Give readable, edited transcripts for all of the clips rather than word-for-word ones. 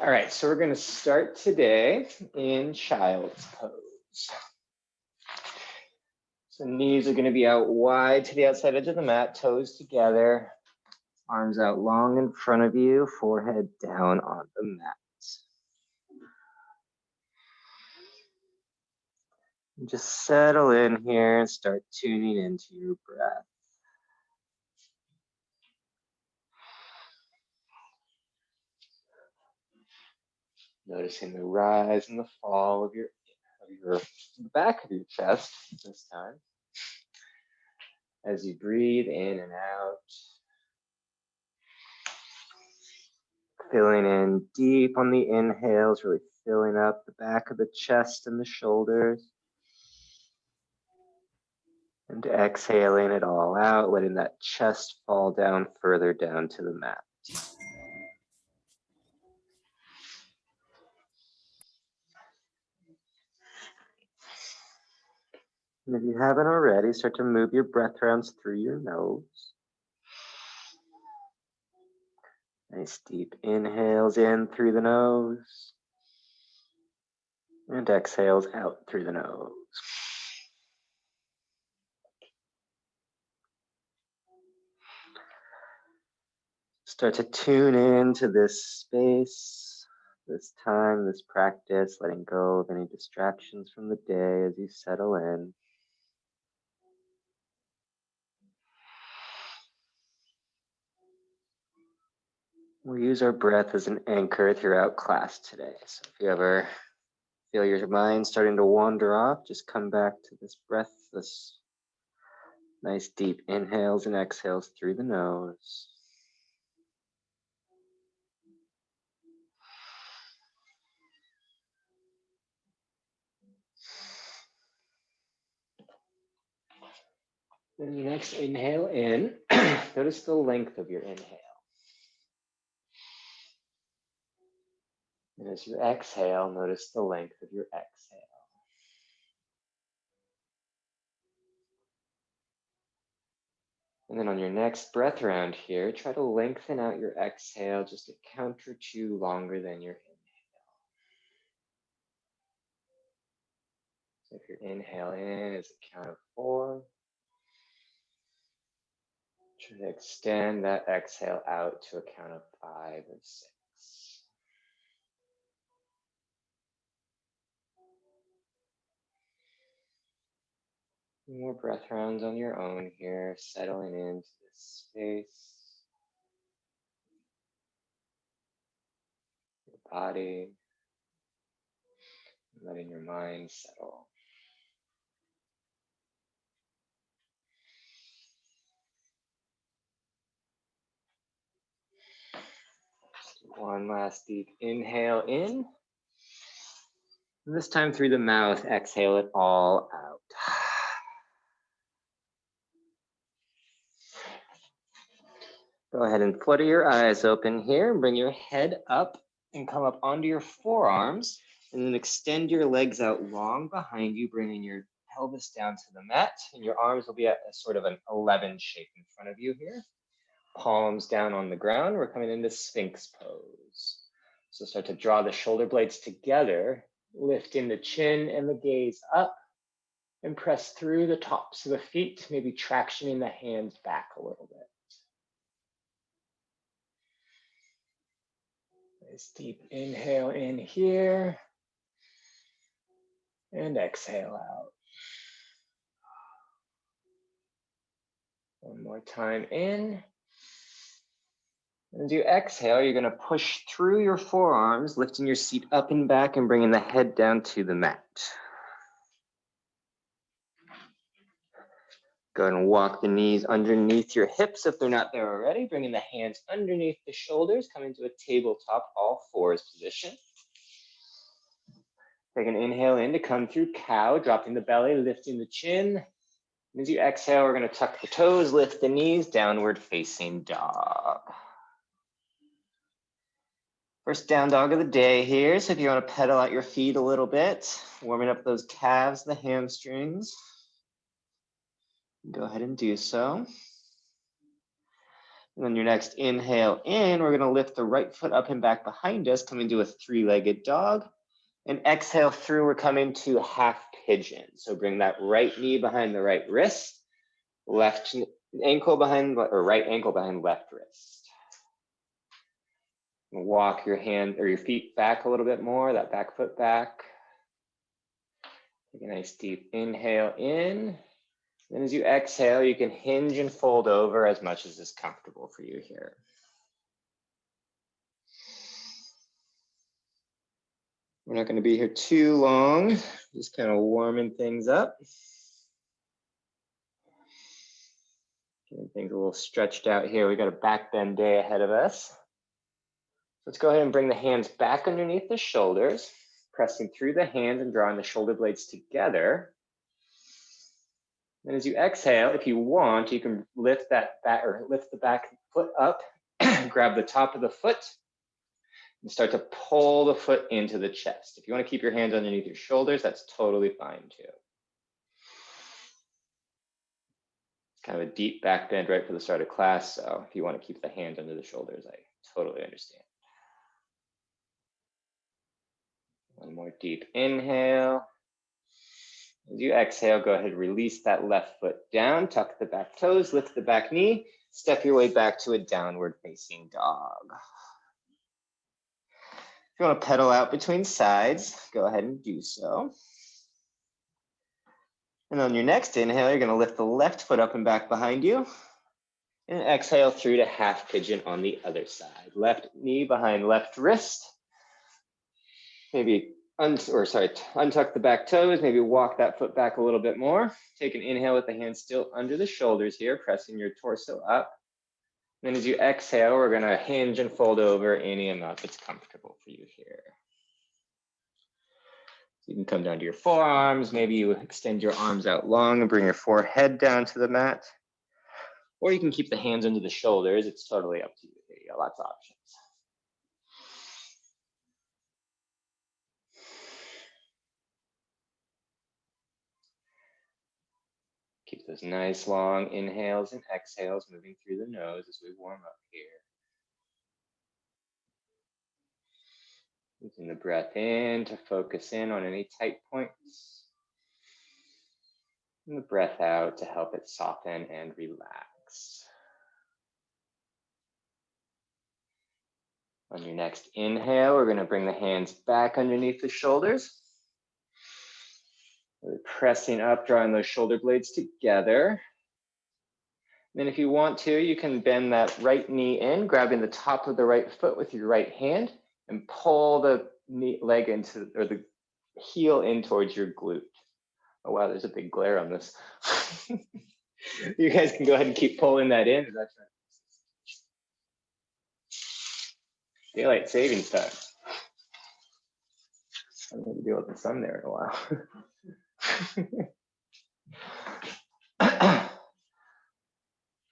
All right, so we're going to start today in child's pose. So knees are going to be out wide to the outside edge of the mat, toes together, arms out long in front of you, forehead down on the mat. And just settle in here and start tuning into your breath. Noticing the rise and the fall of the back of your chest this time. As you breathe in and out. Filling in deep on the inhales, really filling up the back of the chest and the shoulders. And exhaling it all out, letting that chest fall down further down to the mat. And if you haven't already, start to move your breath rounds through your nose. Nice deep inhales in through the nose. And exhales out through the nose. Start to tune into this space, this time, this practice, letting go of any distractions from the day as you settle in. We'll use our breath as an anchor throughout class today. So if you ever feel your mind starting to wander off, just come back to this breath, this nice deep inhales and exhales through the nose. Then your next inhale in, notice the length of your inhale. And as you exhale, notice the length of your exhale. And then on your next breath round here, try to lengthen out your exhale just a count or two longer than your inhale. So if your inhale in is a count of 4, try to extend that exhale out to a count of 5 or 6. More breath rounds on your own here, settling into this space, your body, letting your mind settle. Just one last deep inhale in. And this time through the mouth, exhale it all out. Go ahead and flutter your eyes open here and bring your head up and come up onto your forearms and then extend your legs out long behind you, bringing your pelvis down to the mat, and your arms will be at a sort of an 11 shape in front of you here. Palms down on the ground. We're coming into Sphinx pose. So start to draw the shoulder blades together, lifting the chin and the gaze up, and press through the tops of the feet, maybe tractioning the hands back a little bit. Nice deep inhale in here, and exhale out. One more time in. As you exhale, you're going to push through your forearms, lifting your seat up and back and bringing the head down to the mat. Go ahead and walk the knees underneath your hips if they're not there already, bringing the hands underneath the shoulders, coming to a tabletop all fours position. Take an inhale in to come through cow, dropping the belly, lifting the chin. And as you exhale, we're going to tuck the toes, lift the knees, downward facing dog. First down dog of the day here. So if you want to pedal out your feet a little bit, warming up those calves, the hamstrings, go ahead and do so. And then your next inhale in, we're gonna lift the right foot up and back behind us, come into a three-legged dog. And exhale through, we're coming to half pigeon. So bring that right knee behind the right wrist, left ankle behind, or right ankle behind left wrist. Walk your hand or your feet back a little bit more, that back foot back. Take a nice deep inhale in. Then as you exhale, you can hinge and fold over as much as is comfortable for you here. We're not going to be here too long, just kind of warming things up. Getting things a little stretched out here. We got a back bend day ahead of us. Let's go ahead and bring the hands back underneath the shoulders, pressing through the hands and drawing the shoulder blades together. And as you exhale, if you want, you can lift that back or lift the back foot up, grab the top of the foot, and start to pull the foot into the chest. If you want to keep your hands underneath your shoulders, that's totally fine too. It's kind of a deep back bend right for the start of class, so if you want to keep the hands under the shoulders, I totally understand. One more deep inhale. As you exhale, go ahead and release that left foot down, tuck the back toes, lift the back knee, step your way back to a downward facing dog. If you want to pedal out between sides, go ahead and do so. And on your next inhale, you're going to lift the left foot up and back behind you. And exhale through to half pigeon on the other side. Left knee behind left wrist. Maybe untuck the back toes, maybe walk that foot back a little bit more. Take an inhale with the hands still under the shoulders here, pressing your torso up. Then as you exhale, we're gonna hinge and fold over any amount that's comfortable for you here. So you can come down to your forearms, maybe you extend your arms out long and bring your forehead down to the mat. Or you can keep the hands under the shoulders, it's totally up to you here, you got lots of options. Keep those nice long inhales and exhales moving through the nose as we warm up here. Using the breath in to focus in on any tight points. And the breath out to help it soften and relax. On your next inhale, we're going to bring the hands back underneath the shoulders. Really pressing up, drawing those shoulder blades together. Then if you want to, you can bend that right knee in, grabbing the top of the right foot with your right hand and pull the leg into, or the heel in towards your glute. Oh wow, there's a big glare on this. You guys can go ahead and keep pulling that in. That's right. Daylight savings time. I haven't had to deal with the sun there in a while.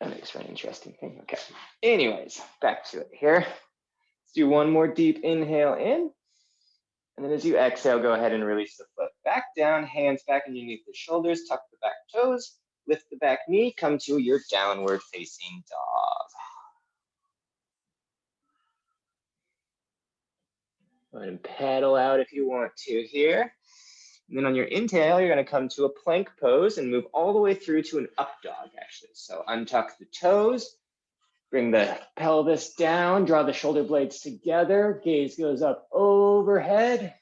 That makes for an interesting thing. Okay. Anyways, back to it here. Let's do one more deep inhale in. And then as you exhale, go ahead and release the foot back down, hands back underneath the shoulders, tuck the back toes, lift the back knee, come to your downward facing dog. Go ahead and paddle out if you want to here. And then on your inhale, you're going to come to a plank pose and move all the way through to an up dog, actually. So untuck the toes, bring the pelvis down, draw the shoulder blades together, gaze goes up overhead.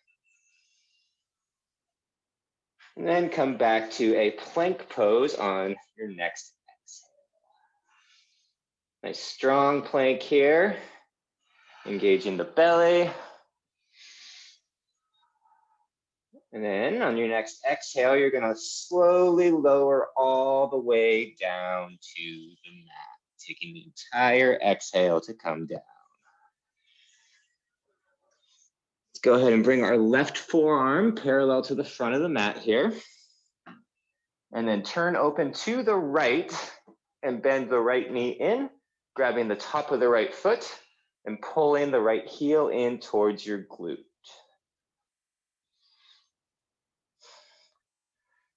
And then come back to a plank pose on your next exhale. Nice strong plank here. Engaging the belly. And then on your next exhale, you're going to slowly lower all the way down to the mat, taking the entire exhale to come down. Let's go ahead and bring our left forearm parallel to the front of the mat here. And then turn open to the right and bend the right knee in, grabbing the top of the right foot and pulling the right heel in towards your glute.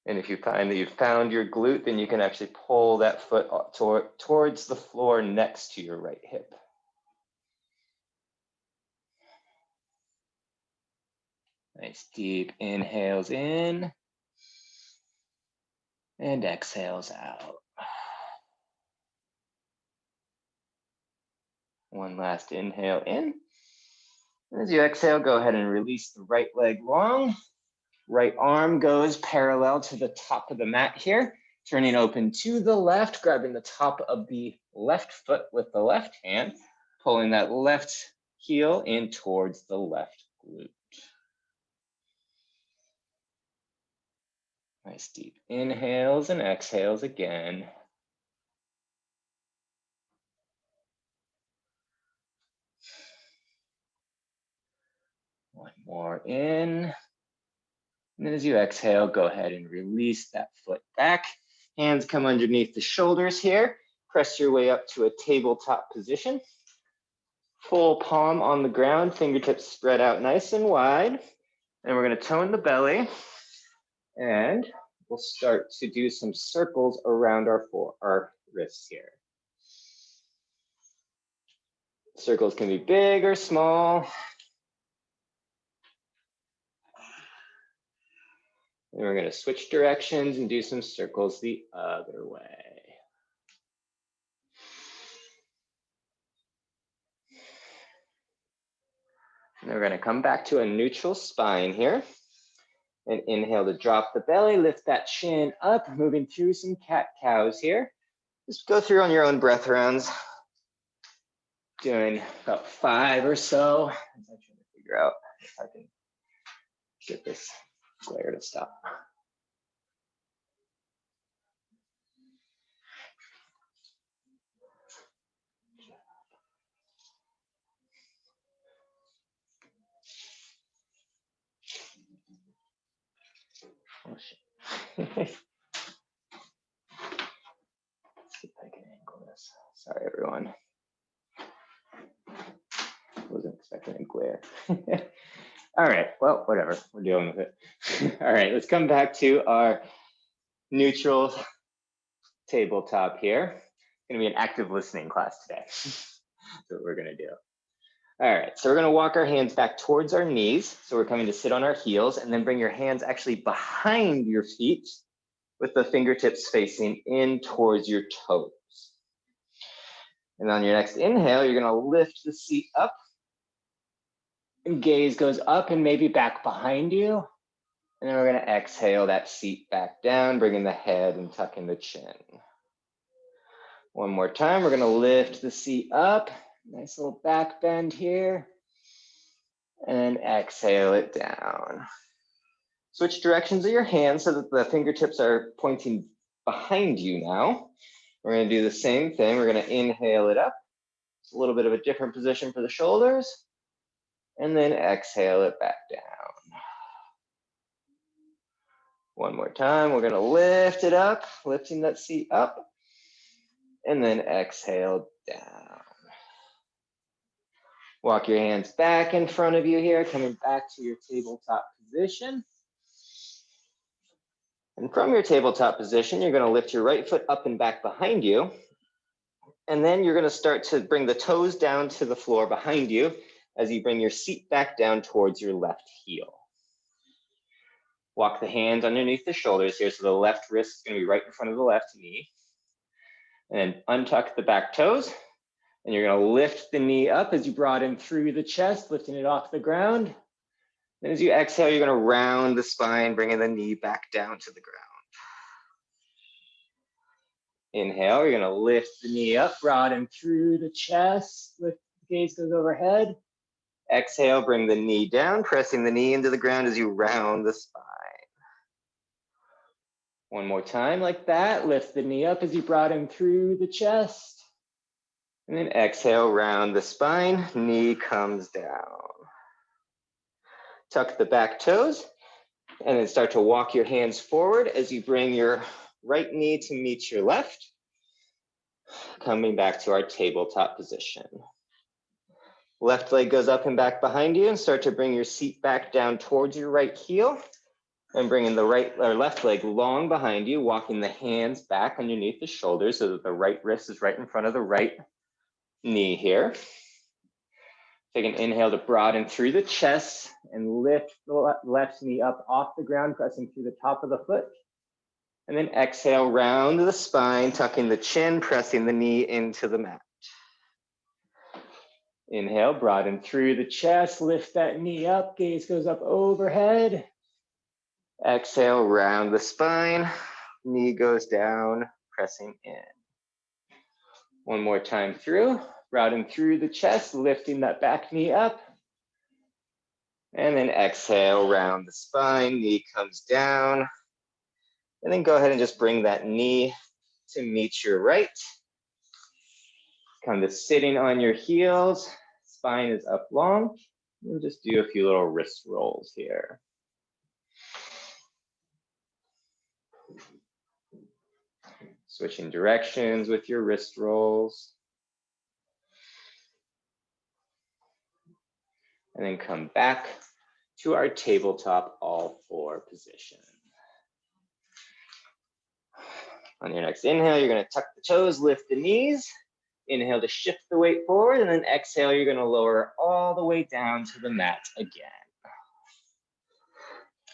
And if you find that you've found your glute, then you can actually pull that foot towards the floor next to your right hip. Nice deep inhales in and exhales out. One last inhale in. And as you exhale, go ahead and release the right leg long. Right arm goes parallel to the top of the mat here, turning open to the left, grabbing the top of the left foot with the left hand, pulling that left heel in towards the left glute. Nice deep inhales and exhales again. One more in. And then as you exhale, go ahead and release that foot back. Hands come underneath the shoulders here. Press your way up to a tabletop position. Full palm on the ground, fingertips spread out nice and wide. And we're going to tone the belly. And we'll start to do some circles around our wrists here. Circles can be big or small. And we're going to switch directions and do some circles the other way. And then we're going to come back to a neutral spine here. And inhale to drop the belly, lift that chin up, moving through some cat-cows here. Just go through on your own breath rounds. Doing about 5 or so. I'm trying to figure out if I can get this glare to stop. Oh shit. Let's see if I can angle this. Sorry, everyone. Wasn't expecting a glare. All right, well, whatever. We're dealing with it. All right, let's come back to our neutral tabletop here. It's gonna be an active listening class today. That's what we're gonna do. All right, so we're gonna walk our hands back towards our knees. So we're coming to sit on our heels and then bring your hands actually behind your feet with the fingertips facing in towards your toes. And on your next inhale, you're gonna lift the seat up. And gaze goes up and maybe back behind you. And then we're gonna exhale that seat back down, bringing the head and tucking the chin. One more time, we're gonna lift the seat up. Nice little back bend here. And exhale it down. Switch directions of your hands so that the fingertips are pointing behind you now. We're gonna do the same thing. We're gonna inhale it up. It's a little bit of a different position for the shoulders. And then exhale it back down. One more time, we're gonna lift it up, lifting that seat up. And then exhale down. Walk your hands back in front of you here, coming back to your tabletop position. And from your tabletop position, you're gonna lift your right foot up and back behind you. And then you're gonna start to bring the toes down to the floor behind you as you bring your seat back down towards your left heel. Walk the hands underneath the shoulders here, so the left wrist is gonna be right in front of the left knee. And untuck the back toes. And you're gonna lift the knee up as you broaden through the chest, lifting it off the ground. And as you exhale, you're gonna round the spine, bringing the knee back down to the ground. Inhale, you're gonna lift the knee up, broaden through the chest, lift the gaze goes overhead. Exhale, bring the knee down, pressing the knee into the ground as you round the spine. One more time like that, lift the knee up as you broaden through the chest. And then exhale, round the spine, knee comes down. Tuck the back toes, and then start to walk your hands forward as you bring your right knee to meet your left. Coming back to our tabletop position. Left leg goes up and back behind you, and start to bring your seat back down towards your right heel. And bringing the right or left leg long behind you, walking the hands back underneath the shoulders so that the right wrist is right in front of the right knee here. Take an inhale to broaden through the chest and lift the left knee up off the ground, pressing through the top of the foot. And then exhale, round the spine, tucking the chin, pressing the knee into the mat. Inhale, broaden through the chest, lift that knee up, gaze goes up overhead. Exhale, round the spine, knee goes down, pressing in. One more time through, broaden through the chest, lifting that back knee up. And then exhale, round the spine, knee comes down. And then go ahead and just bring that knee to meet your right. Come to sitting on your heels, spine is up long. We'll just do a few little wrist rolls here. Switching directions with your wrist rolls. And then come back to our tabletop all four position. On your next inhale, you're gonna tuck the toes, lift the knees. Inhale to shift the weight forward, and then exhale, you're gonna lower all the way down to the mat again.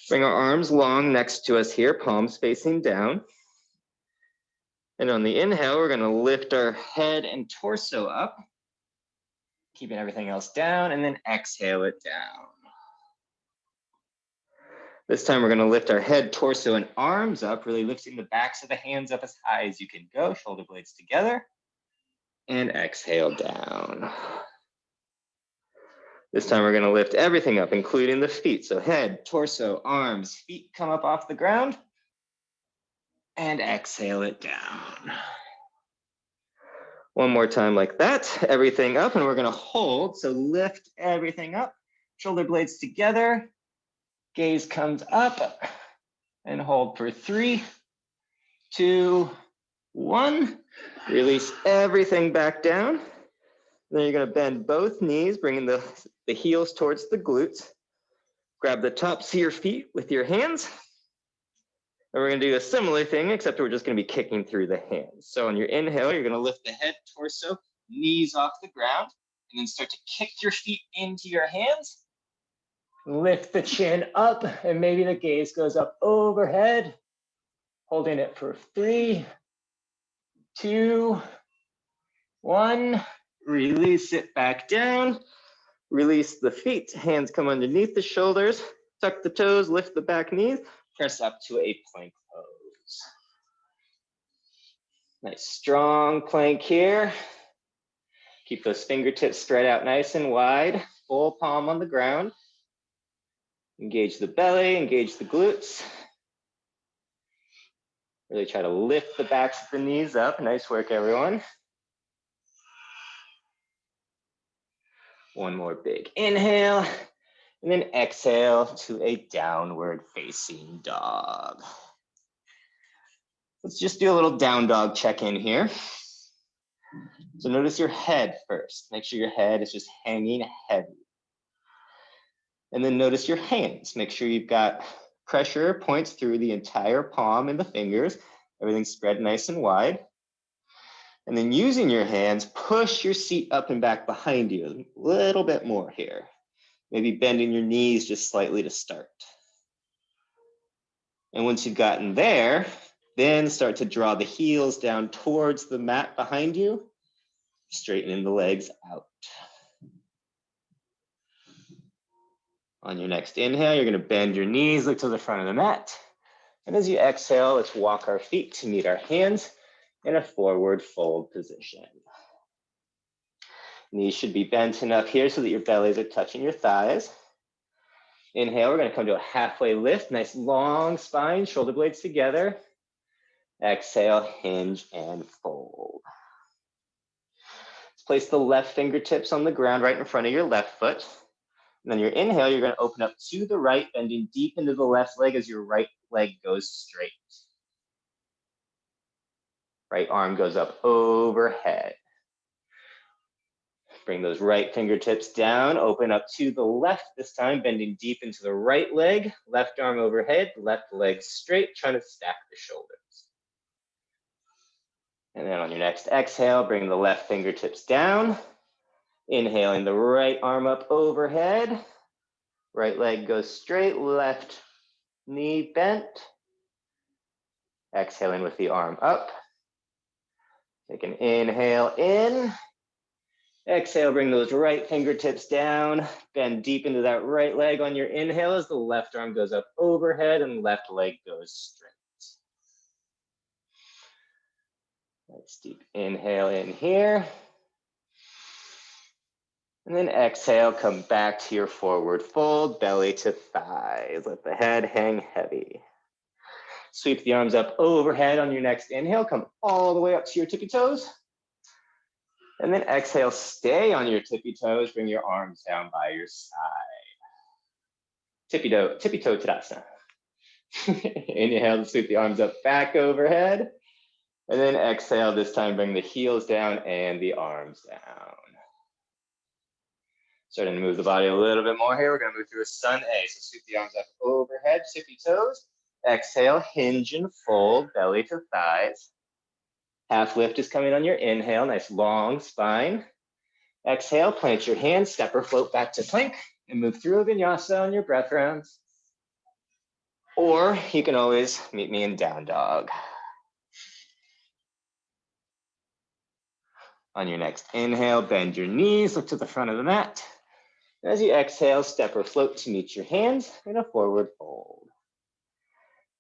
Bring our arms long next to us here, palms facing down. And on the inhale, we're gonna lift our head and torso up, keeping everything else down, and then exhale it down. This time we're gonna lift our head, torso, and arms up, really lifting the backs of the hands up as high as you can go, shoulder blades together, and exhale down. This time we're gonna lift everything up, including the feet. So head, torso, arms, feet come up off the ground, and exhale it down. One more time like that, everything up, and we're gonna hold. So lift everything up, shoulder blades together, gaze comes up, and hold for 3, 2, 1. Release everything back down. Then you're gonna bend both knees, bringing the heels towards the glutes. Grab the tops of your feet with your hands. And we're gonna do a similar thing, except we're just gonna be kicking through the hands. So on your inhale, you're gonna lift the head, torso, knees off the ground, and then start to kick your feet into your hands. Lift the chin up, and maybe the gaze goes up overhead. Holding it for 3, 2, 1. Release it back down. Release the feet, hands come underneath the shoulders, tuck the toes, lift the back knees, press up to a plank pose. Nice strong plank here. Keep those fingertips spread out nice and wide, full palm on the ground. Engage the belly, engage the glutes. Really try to lift the backs of the knees up. Nice work, everyone. One more big inhale, and then exhale to a downward facing dog. Let's just do a little down dog check-in here. So notice your head first. Make sure your head is just hanging heavy. And then notice your hands. Make sure you've got pressure points through the entire palm and the fingers. Everything's spread nice and wide. And then using your hands, push your seat up and back behind you a little bit more here. Maybe bending your knees just slightly to start. And once you've gotten there, then start to draw the heels down towards the mat behind you, straightening the legs out. On your next inhale, you're gonna bend your knees, look to the front of the mat. And as you exhale, let's walk our feet to meet our hands in a forward fold position. Knees should be bent enough here so that your bellies are touching your thighs. Inhale, we're gonna come to a halfway lift, nice long spine, shoulder blades together. Exhale, hinge and fold. Let's place the left fingertips on the ground right in front of your left foot. And then your inhale, you're gonna open up to the right, bending deep into the left leg as your right leg goes straight. Right arm goes up overhead. Bring those right fingertips down, open up to the left this time, bending deep into the right leg, left arm overhead, left leg straight, trying to stack the shoulders. And then on your next exhale, bring the left fingertips down, inhaling the right arm up overhead, right leg goes straight, left knee bent, exhaling with the arm up. Take an inhale in. Exhale, bring those right fingertips down. Bend deep into that right leg on your inhale as the left arm goes up overhead and left leg goes straight. Nice deep inhale in here. And then exhale, come back to your forward fold, belly to thighs. Let the head hang heavy. Sweep the arms up overhead on your next inhale. Come all the way up to your tippy toes. And then exhale, stay on your tippy toes. Bring your arms down by your side. Tippy toe Tadasana. Inhale, sweep the arms up back overhead. And then exhale, this time bring the heels down and the arms down. Starting to move the body a little bit more here. We're gonna move through a sun A. So sweep the arms up overhead, tippy toes. Exhale, hinge and fold, belly to thighs. Half lift is coming on your inhale, nice long spine. Exhale, plant your hands, step or float back to plank, and move through a vinyasa on your breath rounds. Or you can always meet me in down dog. On your next inhale, bend your knees, look to the front of the mat. As you exhale, step or float to meet your hands in a forward fold.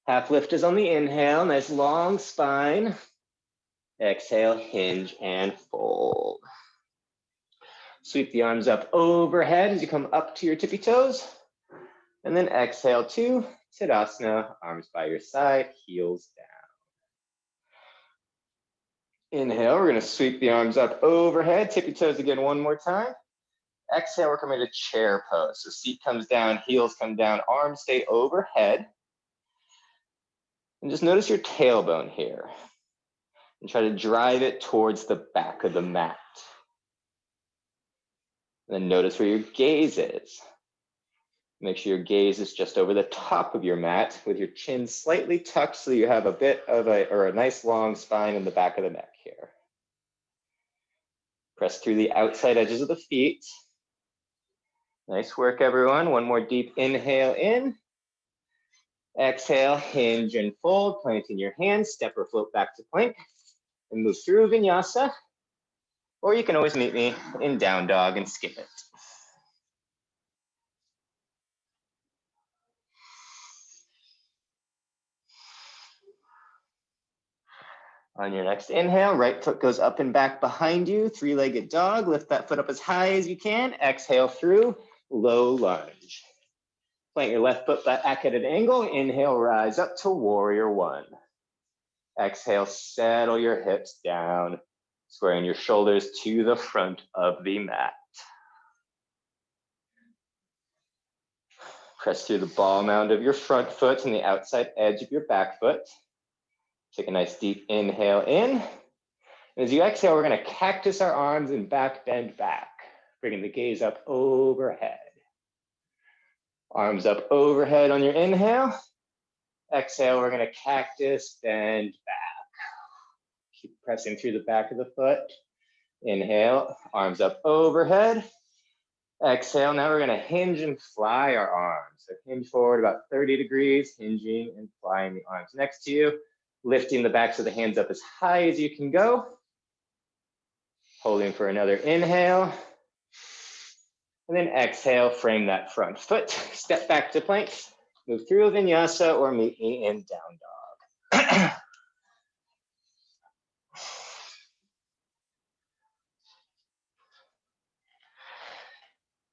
Half lift is on the inhale, nice long spine. Exhale, hinge and fold. Sweep the arms up overhead as you come up to your tippy toes. And then exhale to Tadasana, arms by your side, heels down. Inhale, we're gonna sweep the arms up overhead, tippy toes again one more time. Exhale, we're coming to chair pose. So seat comes down, heels come down, arms stay overhead. And just notice your tailbone here. And try to drive it towards the back of the mat. And then notice where your gaze is. Make sure your gaze is just over the top of your mat with your chin slightly tucked so you have a bit of a nice long spine in the back of the neck here. Press through the outside edges of the feet. Nice work, everyone. One more deep inhale in. Exhale, hinge and fold, planting your hands, step or float back to plank, and move through vinyasa. Or you can always meet me in down dog and skip it. On your next inhale, right foot goes up and back behind you, three-legged dog. Lift that foot up as high as you can. Exhale through, low lunge. Plant your left foot back at an angle. Inhale, rise up to warrior one. Exhale, settle your hips down, squaring your shoulders to the front of the mat. Press through the ball mound of your front foot and the outside edge of your back foot. Take a nice deep inhale in. And as you exhale, we're gonna cactus our arms and back bend back, bringing the gaze up overhead. Arms up overhead on your inhale. Exhale, we're gonna cactus, bend back. Keep pressing through the back of the foot. Inhale, arms up overhead. Exhale, now we're gonna hinge and fly our arms. So hinge forward about 30 degrees, hinging and flying the arms next to you. Lifting the backs of the hands up as high as you can go. Holding for another inhale. And then exhale, frame that front foot. Step back to plank. Move through a vinyasa or meet me in down dog.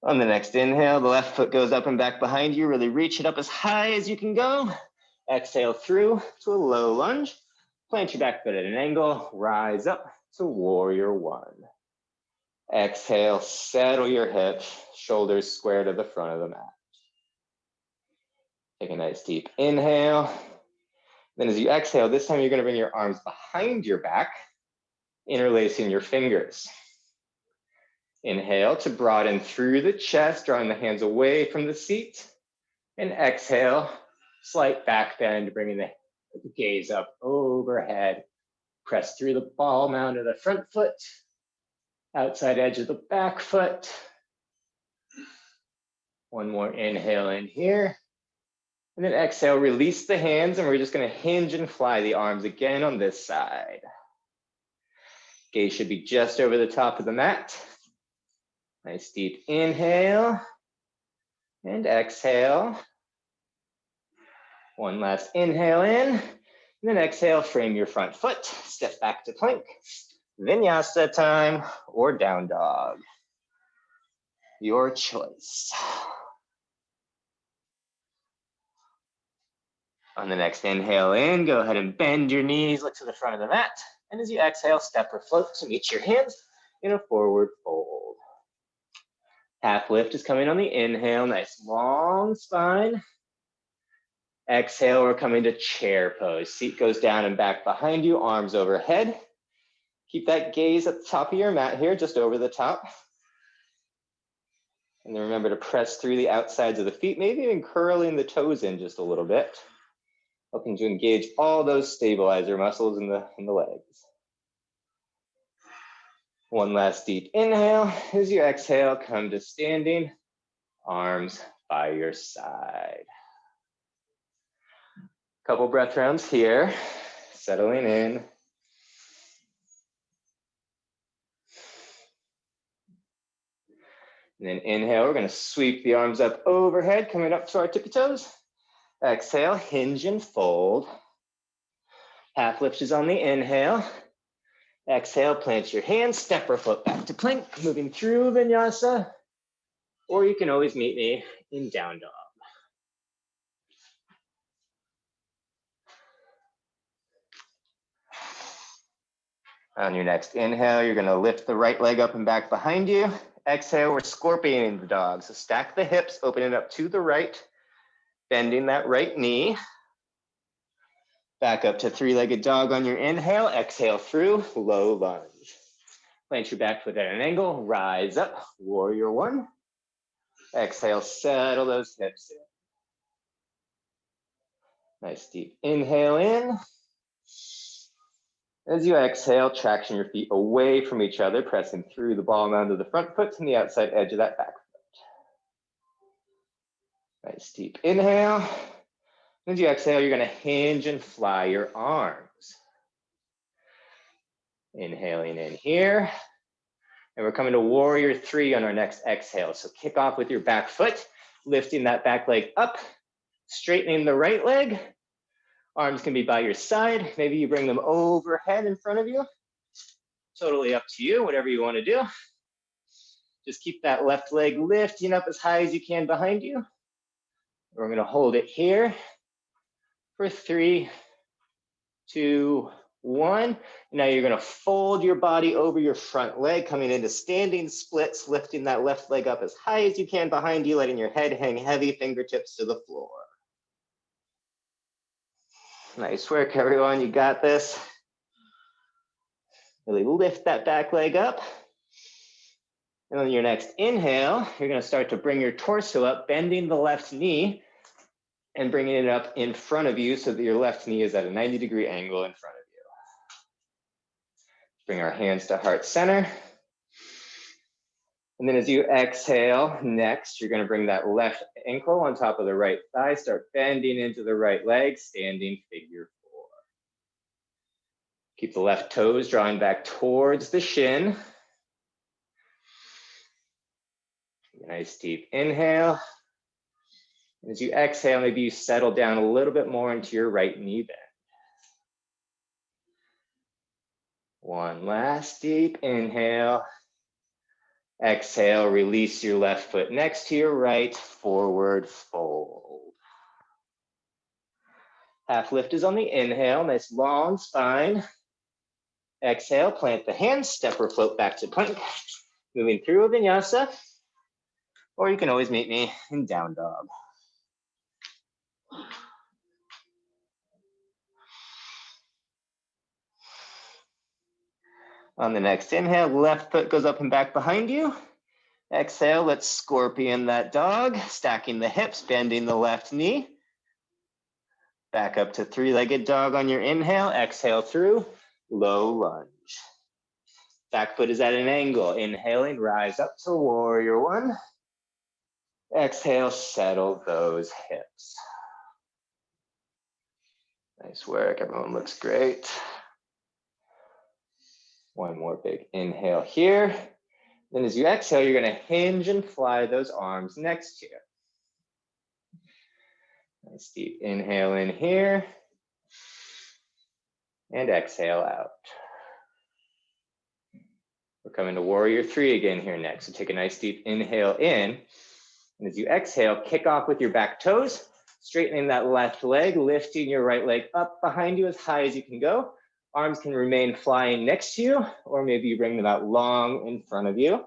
On the next inhale, the left foot goes up and back behind you. Really reach it up as high as you can go. Exhale through to a low lunge. Plant your back foot at an angle. Rise up to warrior one. Exhale, settle your hips, shoulders square to the front of the mat. Take a nice deep inhale. Then as you exhale, this time you're gonna bring your arms behind your back, interlacing your fingers. Inhale to broaden through the chest, drawing the hands away from the seat. And exhale, slight back bend, bringing the gaze up overhead. Press through the ball mound of the front foot, outside edge of the back foot. One more inhale in here. And then exhale, release the hands, and we're just gonna hinge and fly the arms again on this side. Gaze should be just over the top of the mat. Nice deep inhale and exhale. One last inhale in, and then exhale, frame your front foot, step back to plank. Vinyasa time or down dog. Your choice. On the next inhale in, go ahead and bend your knees, look to the front of the mat. And as you exhale, step or float to meet your hands in a forward fold. Half lift is coming on the inhale, nice long spine. Exhale, we're coming to chair pose. Seat goes down and back behind you, arms overhead. Keep that gaze at the top of your mat here, just over the top. And then remember to press through the outsides of the feet, maybe even curling the toes in just a little bit, helping to engage all those stabilizer muscles in the legs. One last deep inhale. As you exhale, come to standing, arms by your side. Couple breath rounds here, settling in. And then inhale, we're gonna sweep the arms up overhead, coming up to our tippy toes. Exhale, hinge and fold. Half lift is on the inhale. Exhale, plant your hands, step or foot back to plank, moving through vinyasa. Or you can always meet me in down dog. On your next inhale, you're gonna lift the right leg up and back behind you. Exhale, we're scorpioning the dog. So stack the hips, open it up to the right, bending that right knee. Back up to three-legged dog on your inhale. Exhale through, low lunge. Plant your back foot at an angle, rise up, warrior one. Exhale, settle those hips in. Nice deep inhale in. As you exhale, traction your feet away from each other, pressing through the ball mound of the front foot and the outside edge of that back foot. Nice deep inhale. As you exhale, you're gonna hinge and fly your arms. Inhaling in here. And we're coming to warrior three on our next exhale. So kick off with your back foot, lifting that back leg up, straightening the right leg. Arms can be by your side. Maybe you bring them overhead in front of you. Totally up to you, whatever you want to do. Just keep that left leg lifting up as high as you can behind you. We're going to hold it here for 3, 2, 1. Now you're going to fold your body over your front leg, coming into standing splits, lifting that left leg up as high as you can behind you, letting your head hang heavy, fingertips to the floor. Nice work, everyone. You got this. Really lift that back leg up. And on your next inhale, you're going to start to bring your torso up, bending the left knee and bringing it up in front of you so that your left knee is at a 90-degree angle in front of you. Bring our hands to heart center. And then as you exhale, next, you're going to bring that left ankle on top of the right thigh, start bending into the right leg, standing figure 4. Keep the left toes drawing back towards the shin. Nice deep inhale. As you exhale, maybe you settle down a little bit more into your right knee bend. One last deep inhale. Exhale, release your left foot next to your right, forward fold. Half lift is on the inhale, nice long spine. Exhale, plant the hands, step or float back to plank. Moving through a vinyasa, or you can always meet me in down dog. On the next inhale, left foot goes up and back behind you. Exhale, let's scorpion that dog, stacking the hips, bending the left knee. Back up to three-legged dog on your inhale. Exhale through, low lunge. Back foot is at an angle. Inhaling, rise up to warrior one. Exhale, settle those hips. Nice work, everyone looks great. One more big inhale here. Then as you exhale, you're gonna hinge and fly those arms next to you. Nice deep inhale in here. And exhale out. We're coming to warrior three again here next. So take a nice deep inhale in. And as you exhale, kick off with your back toes, straightening that left leg, lifting your right leg up behind you as high as you can go. Arms can remain flying next to you, or maybe you bring them out long in front of you.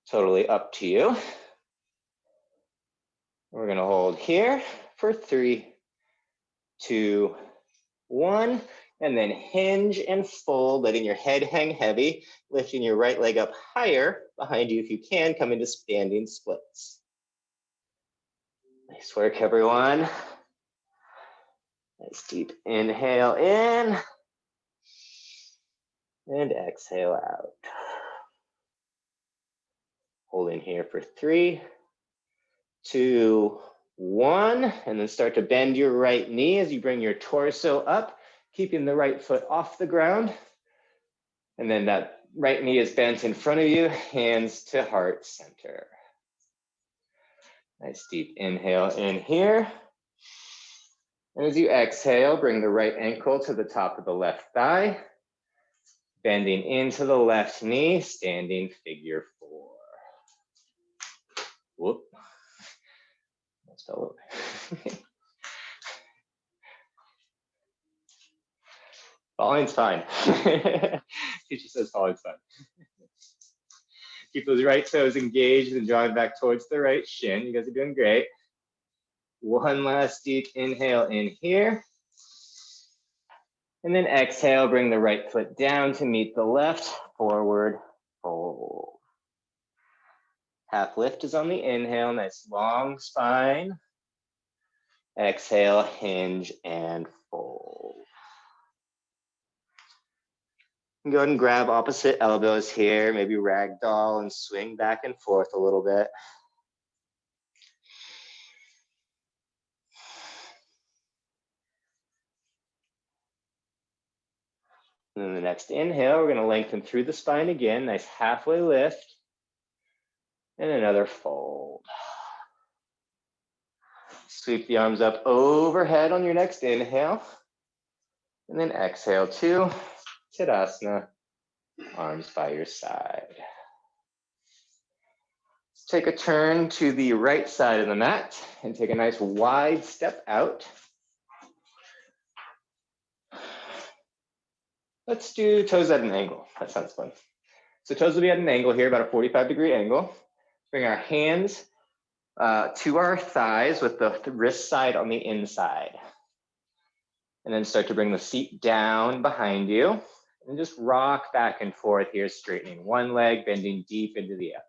Totally up to you. We're gonna hold here for 3, 2, 1, and then hinge and fold, letting your head hang heavy, lifting your right leg up higher behind you if you can, come into standing splits. Nice work, everyone. Nice deep inhale in, and exhale out. Holding here for 3, 2, 1, and then start to bend your right knee as you bring your torso up, keeping the right foot off the ground. And then that right knee is bent in front of you, hands to heart center. Nice deep inhale in here. And as you exhale, bring the right ankle to the top of the left thigh, bending into the left knee, standing figure 4. Whoop. That's fell over. Falling's fine. Teacher says falling's fine. Keep those right toes engaged and drawing back towards the right shin. You guys are doing great. One last deep inhale in here. And then exhale, bring the right foot down to meet the left, forward fold. Half lift is on the inhale, nice long spine. Exhale, hinge and fold. Go ahead and grab opposite elbows here, maybe ragdoll and swing back and forth a little bit. And then the next inhale, we're gonna lengthen through the spine again, nice halfway lift, and another fold. Sweep the arms up overhead on your next inhale, and then exhale to Tadasana, arms by your side. Let's take a turn to the right side of the mat and take a nice wide step out. Let's do toes at an angle. That sounds fun. So toes will be at an angle here, about a 45-degree angle. Bring our hands to our thighs with the wrist side on the inside. And then start to bring the seat down behind you. And just rock back and forth here, straightening one leg, bending deep into the other.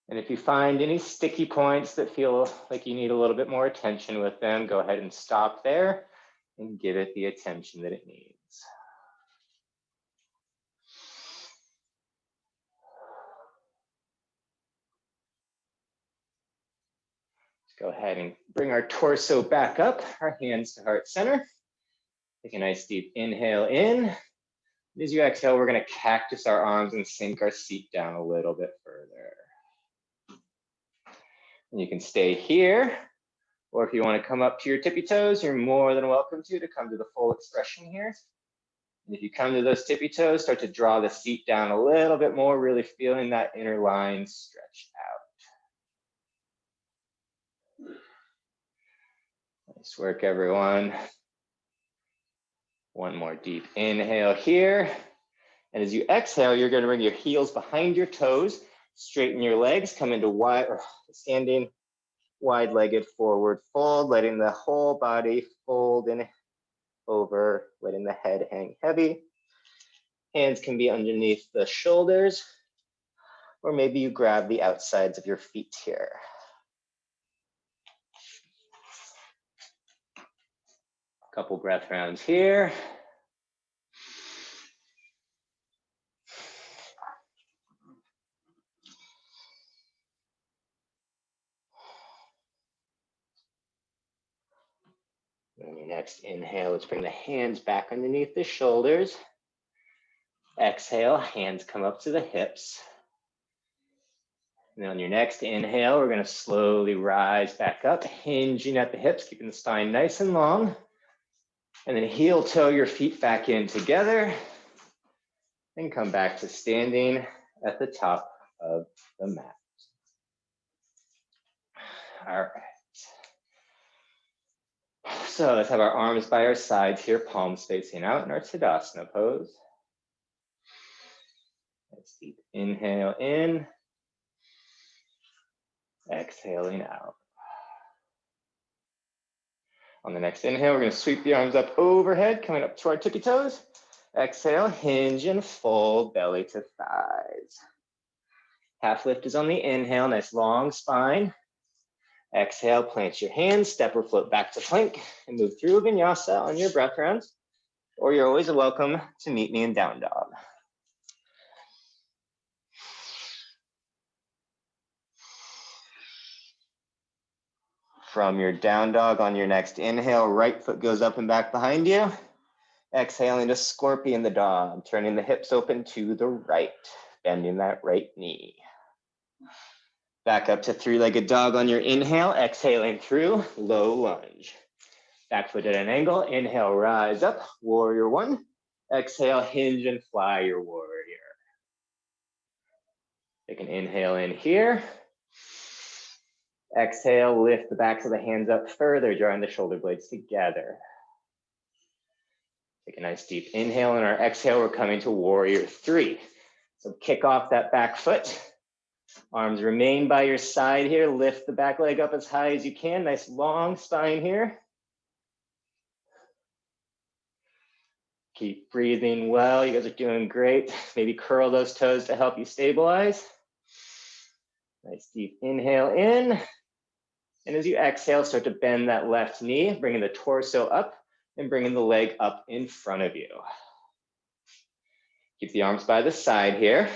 And if you find any sticky points that feel like you need a little bit more attention with them, go ahead and stop there and give it the attention that it needs. Let's go ahead and bring our torso back up, our hands to heart center. Take a nice deep inhale in. As you exhale, we're gonna cactus our arms and sink our seat down a little bit further. And you can stay here, or if you wanna come up to your tippy toes, you're more than welcome to come to the full expression here. And if you come to those tippy toes, start to draw the seat down a little bit more, really feeling that inner line stretch out. Nice work, everyone. One more deep inhale here. And as you exhale, you're gonna bring your heels behind your toes, straighten your legs, come into wide or standing wide-legged forward fold, letting the whole body fold in over, letting the head hang heavy. Hands can be underneath the shoulders, or maybe you grab the outsides of your feet here. Couple breath rounds here. On your next inhale, let's bring the hands back underneath the shoulders. Exhale, hands come up to the hips. And on your next inhale, we're going to slowly rise back up, hinging at the hips, keeping the spine nice and long. And then heel toe your feet back in together and come back to standing at the top of the mat. All right. So let's have our arms by our sides here, palms facing out in our Tadasana pose. Let's deep inhale in, exhaling out. On the next inhale, we're going to sweep the arms up overhead, coming up to our tippy toes. Exhale, hinge and fold, belly to thighs. Half lift is on the inhale, nice long spine. Exhale, plant your hands, step or float back to plank, and move through vinyasa on your breath rounds, or you're always welcome to meet me in down dog. From your down dog on your next inhale, right foot goes up and back behind you. Exhaling to scorpion the dog, turning the hips open to the right, bending that right knee. Back up to three-legged dog on your inhale, exhaling through, low lunge. Back foot at an angle, inhale, rise up, warrior one. Exhale, hinge and fly your warrior. Take an inhale in here. Exhale, lift the backs of the hands up further, drawing the shoulder blades together. Take a nice deep inhale, and our exhale, we're coming to warrior three. So kick off that back foot. Arms remain by your side here. Lift the back leg up as high as you can. Nice long spine here. Keep breathing well. You guys are doing great. Maybe curl those toes to help you stabilize. Nice deep inhale in. And as you exhale, start to bend that left knee, bringing the torso up and bringing the leg up in front of you. Keep the arms by the side here.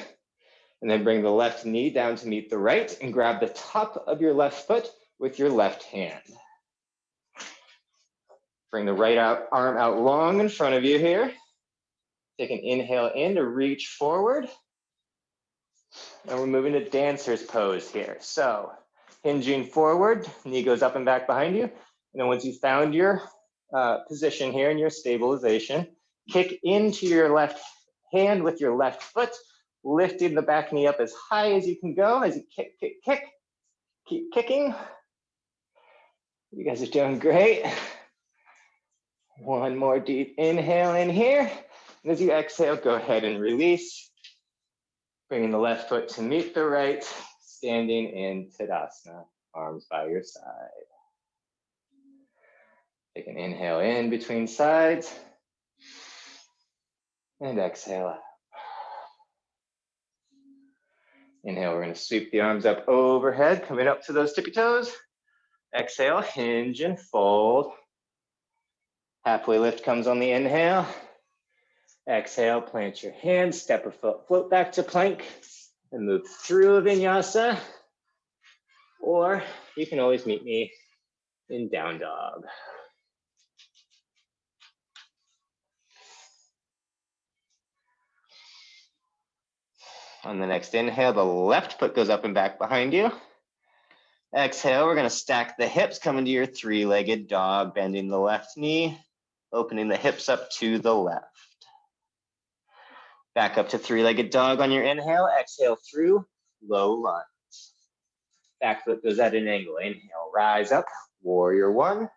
And then bring the left knee down to meet the right and grab the top of your left foot with your left hand. Bring the right arm out long in front of you here. Take an inhale in to reach forward. And we're moving to dancer's pose here. So hinging forward, knee goes up and back behind you. And then once you've found your position here in your stabilization, kick into your left hand with your left foot, lifting the back knee up as high as you can go as you kick, kick, kick. Keep kicking. You guys are doing great. One more deep inhale in here. And as you exhale, go ahead and release. Bringing the left foot to meet the right, standing in Tadasana, arms by your side. Take an inhale in between sides. And exhale out. Inhale, we're going to sweep the arms up overhead, coming up to those tippy toes. Exhale, hinge and fold. Halfway lift comes on the inhale. Exhale, plant your hands, step or float back to plank, and move through a vinyasa. Or you can always meet me in down dog. On the next inhale, the left foot goes up and back behind you. Exhale, we're going to stack the hips, coming to your three-legged dog, bending the left knee, opening the hips up to the left. Back up to three-legged dog on your inhale. Exhale through, low lunge. Back foot goes at an angle. Inhale, rise up, warrior one.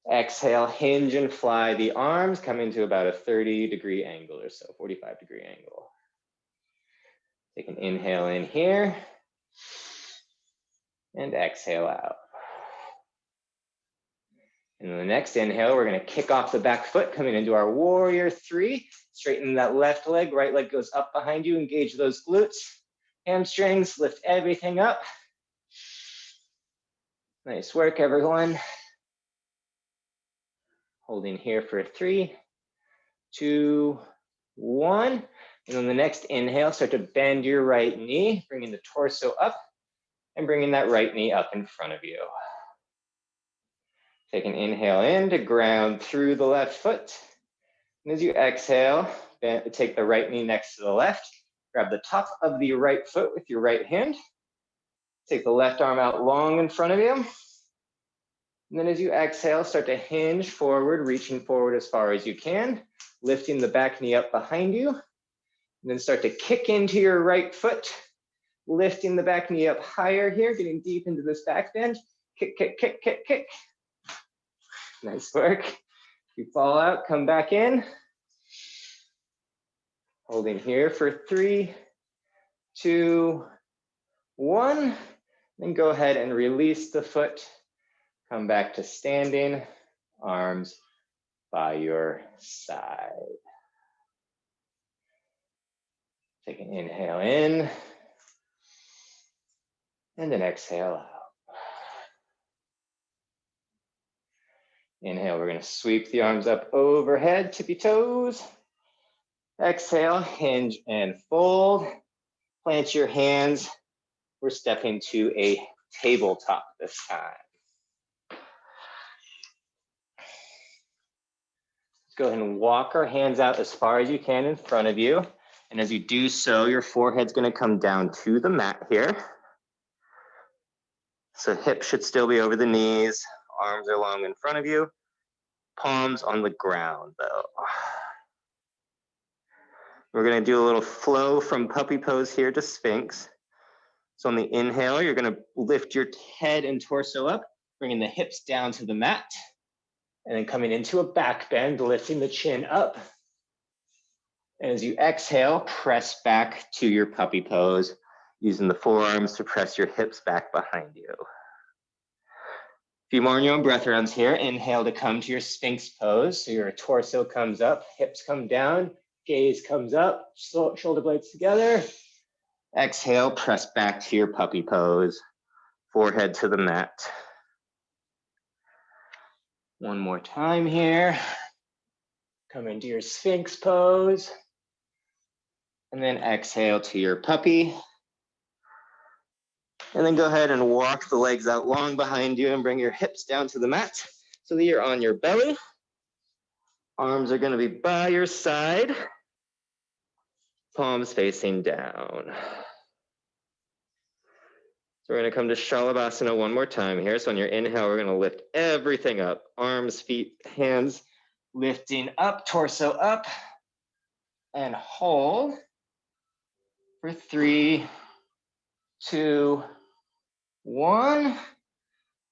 Exhale, hinge and fly the arms, coming to about a 30-degree angle or so, 45-degree angle. Take an inhale in here. And exhale out. And then the next inhale, we're gonna kick off the back foot, coming into our warrior three. Straighten that left leg, right leg goes up behind you, engage those glutes, hamstrings, lift everything up. Nice work, everyone. Holding here for 3, 2, 1. And on the next inhale, start to bend your right knee, bringing the torso up and bringing that right knee up in front of you. Take an inhale in to ground through the left foot. And as you exhale, take the right knee next to the left. Grab the top of the right foot with your right hand. Take the left arm out long in front of you. And then as you exhale, start to hinge forward, reaching forward as far as you can, lifting the back knee up behind you. And then start to kick into your right foot, lifting the back knee up higher here, getting deep into this back bend. Kick, kick, kick, kick, kick. Nice work. If you fall out, come back in. Holding here for 3, 2, 1. Then go ahead and release the foot. Come back to standing, arms by your side. Take an inhale in, and then exhale out. Inhale, we're gonna sweep the arms up overhead, tippy toes. Exhale, hinge and fold. Plant your hands. We're stepping to a tabletop this time. Go ahead and walk our hands out as far as you can in front of you. And as you do so, your forehead's gonna come down to the mat here. So hips should still be over the knees, arms are long in front of you, palms on the ground though. We're gonna do a little flow from puppy pose here to Sphinx. So on the inhale, you're gonna lift your head and torso up, bringing the hips down to the mat. And then coming into a back bend, lifting the chin up. And as you exhale, press back to your puppy pose, using the forearms to press your hips back behind you. A few more on your own breath rounds here. Inhale to come to your Sphinx pose. So your torso comes up, hips come down, gaze comes up, shoulder blades together. Exhale, press back to your puppy pose, forehead to the mat. One more time here. Come into your Sphinx pose. And then exhale to your puppy. And then go ahead and walk the legs out long behind you and bring your hips down to the mat so that you're on your belly. Arms are going to be by your side. Palms facing down. So we're going to come to Shalabhasana one more time here. So on your inhale, we're going to lift everything up. Arms, feet, hands, lifting up, torso up, and hold for 3, 2, 1.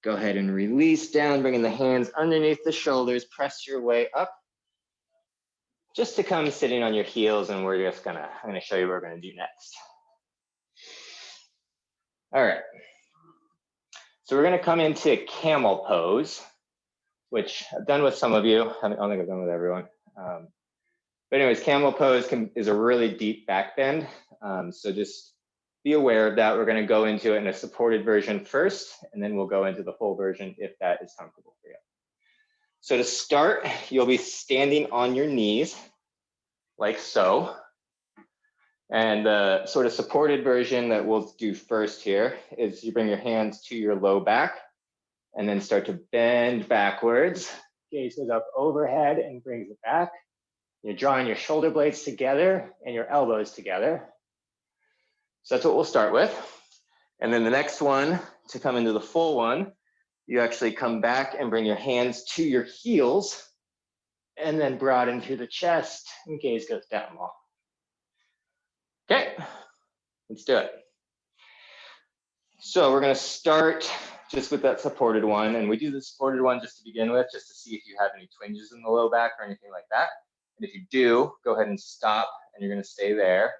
Go ahead and release down, bringing the hands underneath the shoulders. Press your way up. Just to come sitting on your heels, and I'm gonna show you what we're gonna do next. All right. So we're gonna come into camel pose, which I've done with some of you. I don't think I've done with everyone. But anyways, camel pose is a really deep back bend. So just be aware of that. We're going to go into it in a supported version first, and then we'll go into the full version if that is comfortable for you. So to start, you'll be standing on your knees, like so. And the sort of supported version that we'll do first here is you bring your hands to your low back and then start to bend backwards. Gaze goes up overhead and brings it back. You're drawing your shoulder blades together and your elbows together. So that's what we'll start with. And then the next one, to come into the full one, you actually come back and bring your hands to your heels and then broaden through the chest and gaze goes down long. Okay, let's do it. So we're gonna start just with that supported one, and we do the supported one just to begin with, just to see if you have any twinges in the low back or anything like that. And if you do, go ahead and stop, and you're gonna stay there,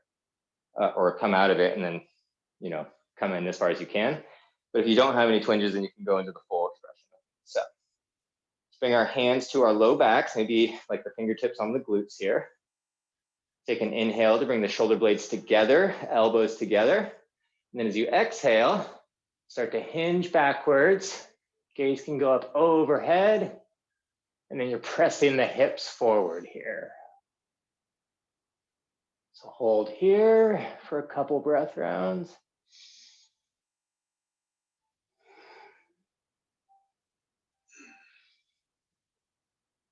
or come out of it and then, come in as far as you can. But if you don't have any twinges, then you can go into the full expression. So bring our hands to our low backs, maybe like the fingertips on the glutes here. Take an inhale to bring the shoulder blades together, elbows together. And then as you exhale, start to hinge backwards. Gaze can go up overhead. And then you're pressing the hips forward here. So hold here for a couple breath rounds.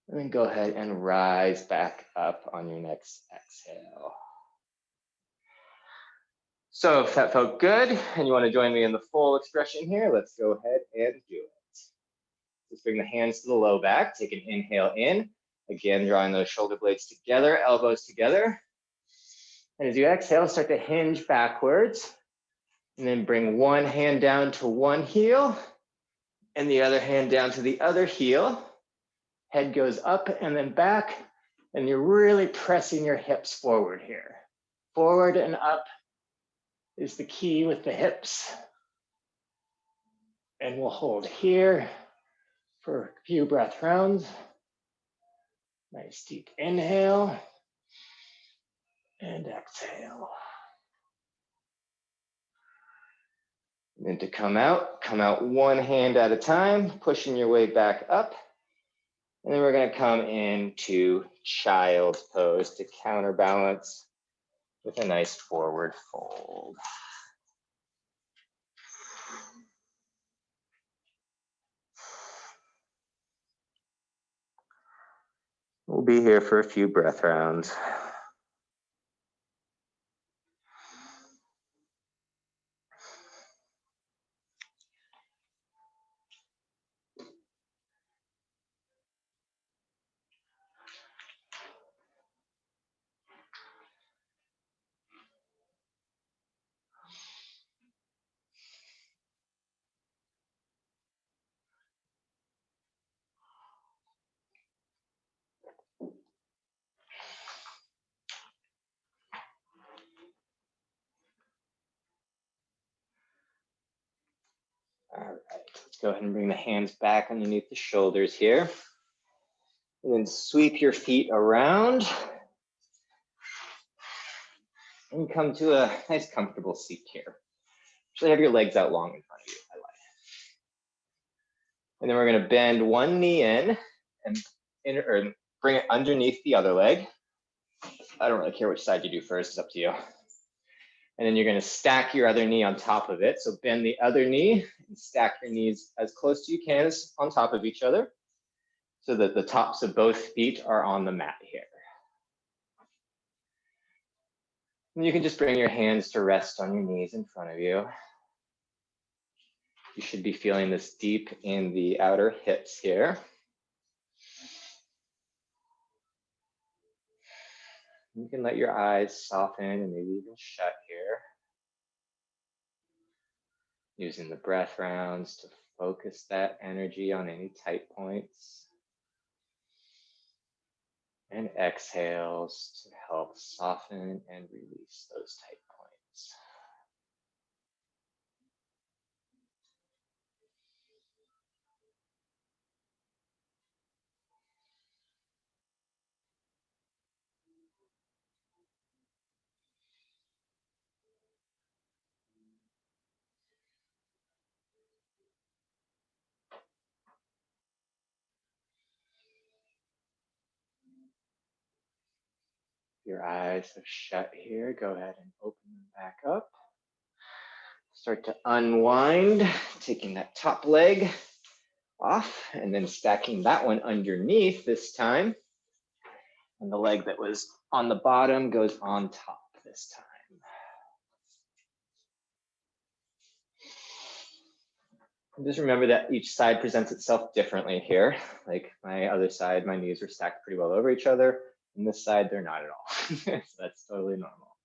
And then go ahead and rise back up on your next exhale. So if that felt good and you want to join me in the full expression here, let's go ahead and do it. Just bring the hands to the low back. Take an inhale in. Again, drawing those shoulder blades together, elbows together. And as you exhale, start to hinge backwards. And then bring one hand down to one heel and the other hand down to the other heel. Head goes up and then back. And you're really pressing your hips forward here. Forward and up is the key with the hips. And we'll hold here for a few breath rounds. Nice deep inhale and exhale. And then to come out one hand at a time, pushing your way back up. And then we're going to come into child's pose to counterbalance with a nice forward fold. We'll be here for a few breath rounds. All right, let's go ahead and bring the hands back underneath the shoulders here. And then sweep your feet around. And come to a nice comfortable seat here. Actually have your legs out long in front of you. I like it. And then we're going to bend one knee in and bring it underneath the other leg. I don't really care which side you do first, it's up to you. And then you're going to stack your other knee on top of it. So bend the other knee and stack your knees as close to you can as on top of each other so that the tops of both feet are on the mat here. And you can just bring your hands to rest on your knees in front of you. You should be feeling this deep in the outer hips here. You can let your eyes soften and maybe even shut here. Using the breath rounds to focus that energy on any tight points. And exhales to help soften and release those tight points. Your eyes have shut here. Go ahead and open them back up. Start to unwind, taking that top leg off and then stacking that one underneath this time. And the leg that was on the bottom goes on top this time. And just remember that each side presents itself differently here. Like my other side, my knees are stacked pretty well over each other. And this side, they're not at all. So that's totally normal.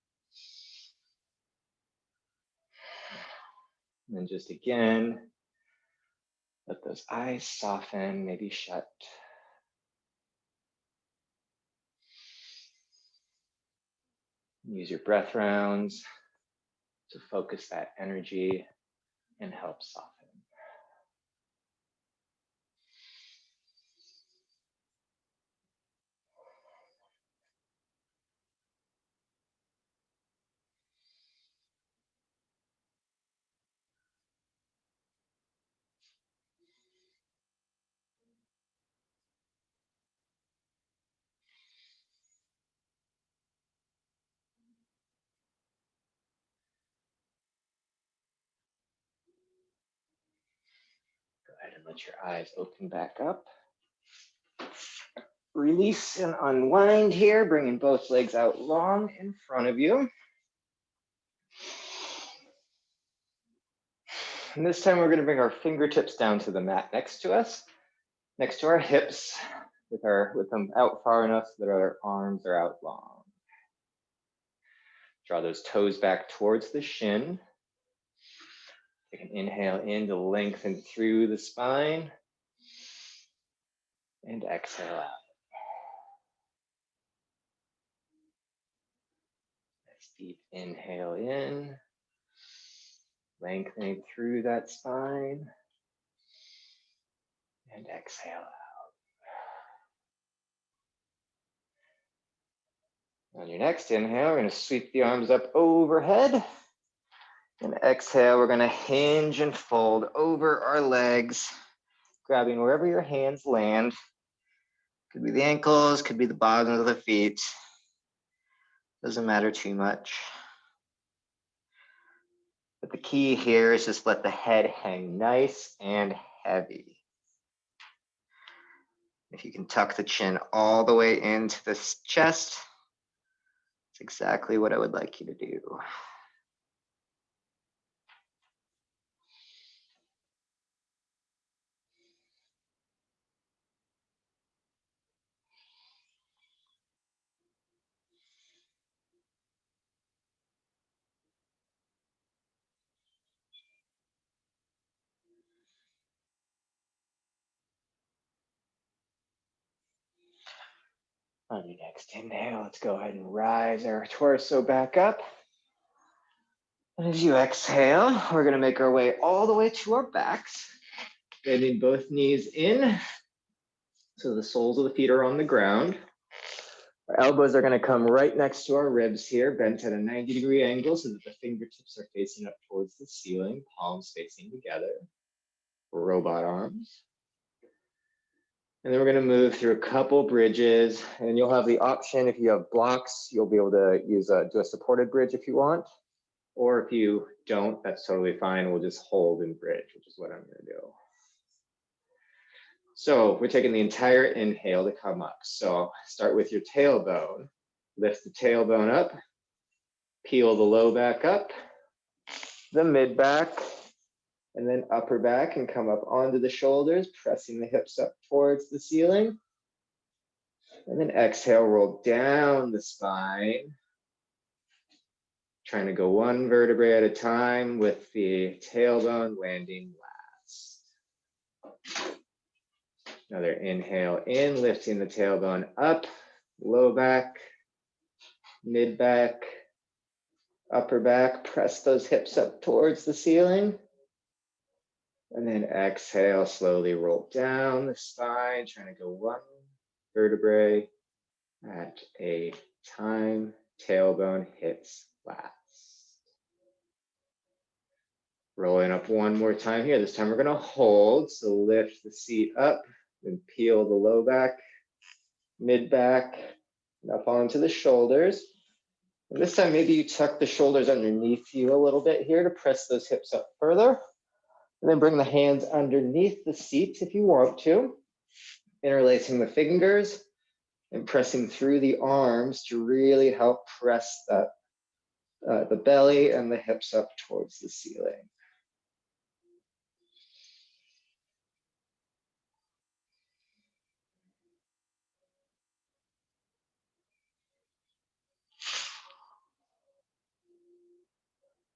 And then just again, let those eyes soften, maybe shut. Use your breath rounds to focus that energy and help soften. And let your eyes open back up. Release and unwind here, bringing both legs out long in front of you. And this time we're going to bring our fingertips down to the mat next to us, next to our hips, with them out far enough so that our arms are out long. Draw those toes back towards the shin. Take an inhale in to lengthen through the spine. And exhale out. Nice deep inhale in. Lengthening through that spine. And exhale out. On your next inhale, we're going to sweep the arms up overhead. And exhale, we're going to hinge and fold over our legs, grabbing wherever your hands land. Could be the ankles, could be the bottom of the feet. Doesn't matter too much. But the key here is just let the head hang nice and heavy. If you can tuck the chin all the way into the chest, that's exactly what I would like you to do. On your next inhale, let's go ahead and rise our torso back up. And as you exhale, we're going to make our way all the way to our backs, bending both knees in so the soles of the feet are on the ground. Our elbows are going to come right next to our ribs here, bent at a 90-degree angle so that the fingertips are facing up towards the ceiling, palms facing together. Robot arms. And then we're going to move through a couple bridges, and you'll have the option, if you have blocks, you'll be able to do a supported bridge if you want, or if you don't, that's totally fine. We'll just hold and bridge, which is what I'm going to do. So we're taking the entire inhale to come up. So start with your tailbone, lift the tailbone up, peel the low back up, the mid back, and then upper back, and come up onto the shoulders, pressing the hips up towards the ceiling. And then exhale, roll down the spine. Trying to go one vertebrae at a time with the tailbone landing last. Another inhale in, lifting the tailbone up, low back, mid back, upper back. Press those hips up towards the ceiling. And then exhale, slowly roll down the spine, trying to go one vertebrae at a time. Tailbone hits last. Rolling up one more time here. This time we're going to hold. So lift the seat up, then peel the low back, mid back, and up onto the shoulders. And this time maybe you tuck the shoulders underneath you a little bit here to press those hips up further. And then bring the hands underneath the seat if you want to, interlacing the fingers and pressing through the arms to really help press that, the belly and the hips up towards the ceiling.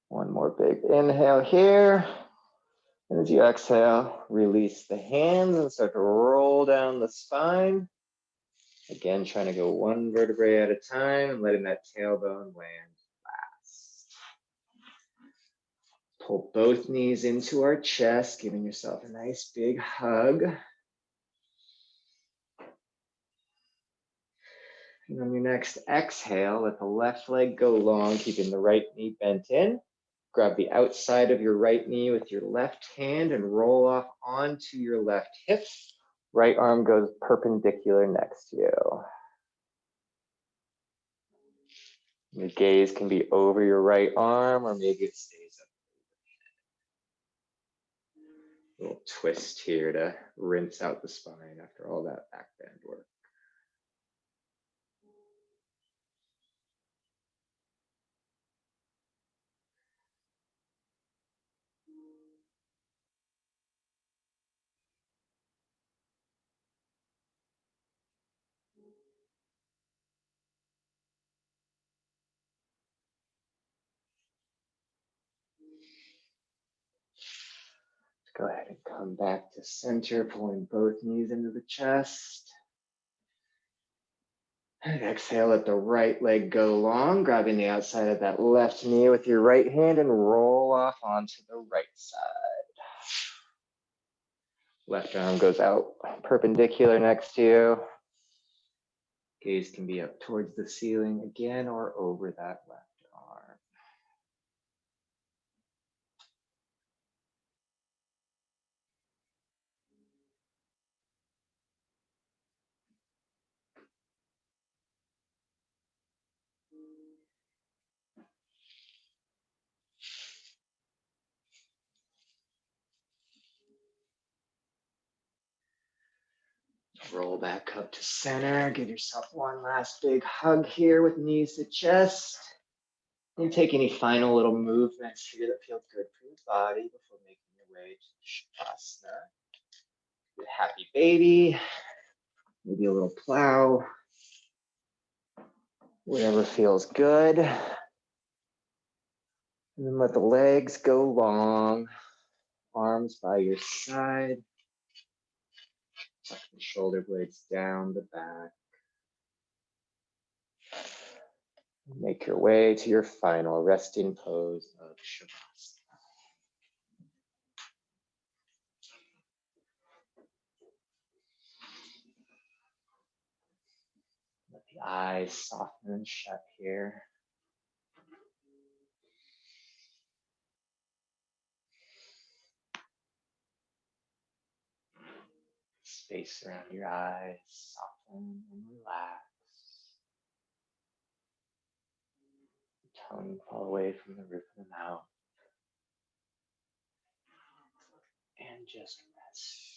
One more big inhale here. And as you exhale, release the hands and start to roll down the spine. Again, trying to go one vertebrae at a time and letting that tailbone land last. Pull both knees into our chest, giving yourself a nice big hug. And on your next exhale, let the left leg go long, keeping the right knee bent in. Grab the outside of your right knee with your left hand and roll off onto your left hip. Right arm goes perpendicular next to you. Your gaze can be over your right arm, or maybe it stays up. A little twist here to rinse out the spine after all that back bend work. Go ahead and come back to center, pulling both knees into the chest. And exhale, let the right leg go long, grabbing the outside of that left knee with your right hand and roll off onto the right side. Left arm goes out perpendicular next to you. Gaze can be up towards the ceiling again or over that left arm. Roll back up to center. Give yourself one last big hug here with knees to chest. And take any final little movements here that feel good for your body before making your way to Shavasana. Good happy baby. Maybe a little plow. Whatever feels good. And then let the legs go long. Arms by your side. Tuck the shoulder blades down the back. Make your way to your final resting pose of Shavasana. Let the eyes soften and shut here. Space around your eyes soften and relax. Tongue fall away from the roof of the mouth. And just rest.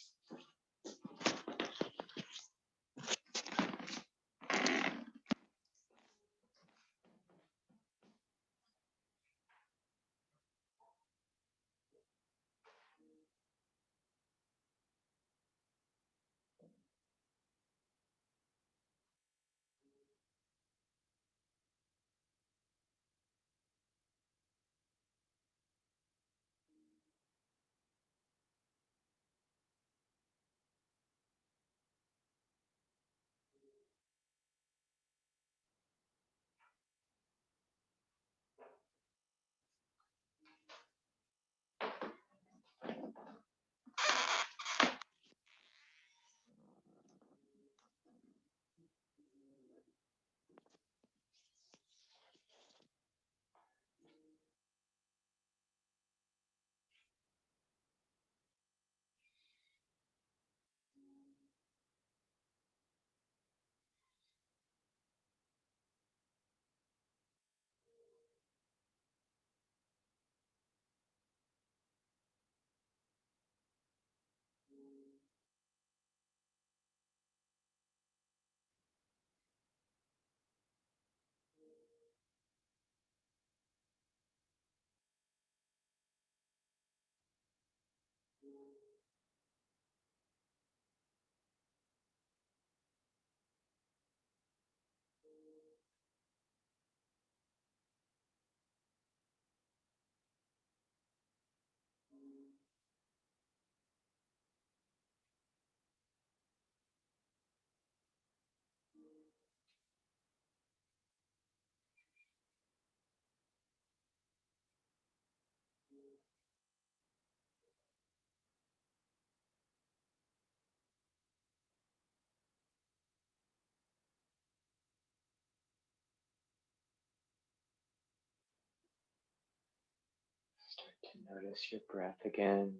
Start to notice your breath again.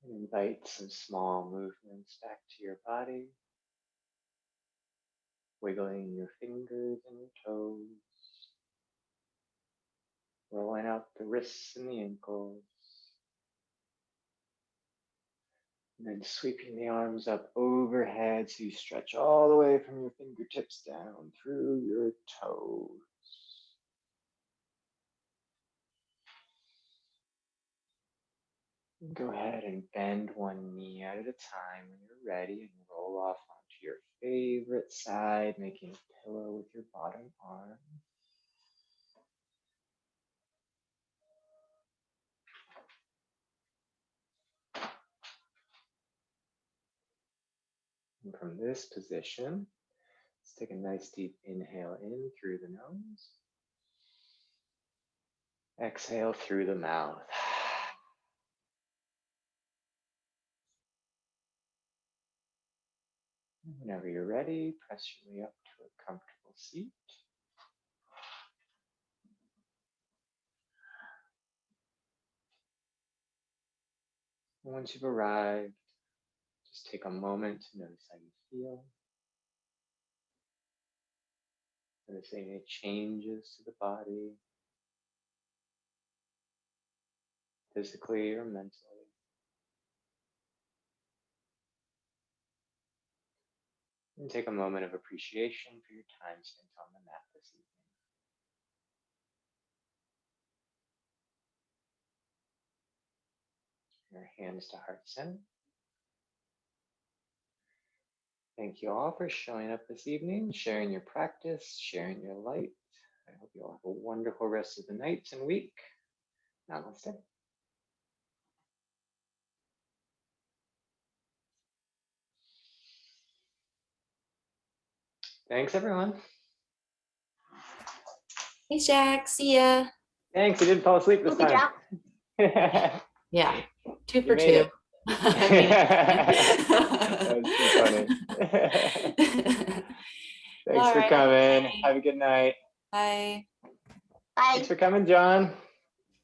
And invite some small movements back to your body. Wiggling your fingers and your toes. Rolling out the wrists and the ankles. And then sweeping the arms up overhead so you stretch all the way from your fingertips down through your toes. Go ahead and bend one knee at a time when you're ready and roll off onto your favorite side, making a pillow with your bottom arm. And from this position, let's take a nice deep inhale in through the nose. Exhale through the mouth. Whenever you're ready, press your way up to a comfortable seat. And once you've arrived, just take a moment to notice how you feel. Notice any changes to the body, physically or mentally. And take a moment of appreciation for your time spent on the mat this evening. Your hands to heart center. Thank you all for showing up this evening, sharing your practice, sharing your light. I hope you all have a wonderful rest of the night and week. Namaste. Thanks, everyone. Thanks, Jack. See ya. Thanks. You didn't fall asleep this time. Yeah, 2 for 2. That was too funny. Thanks for coming. Have a good night. Bye. Thanks for coming, John.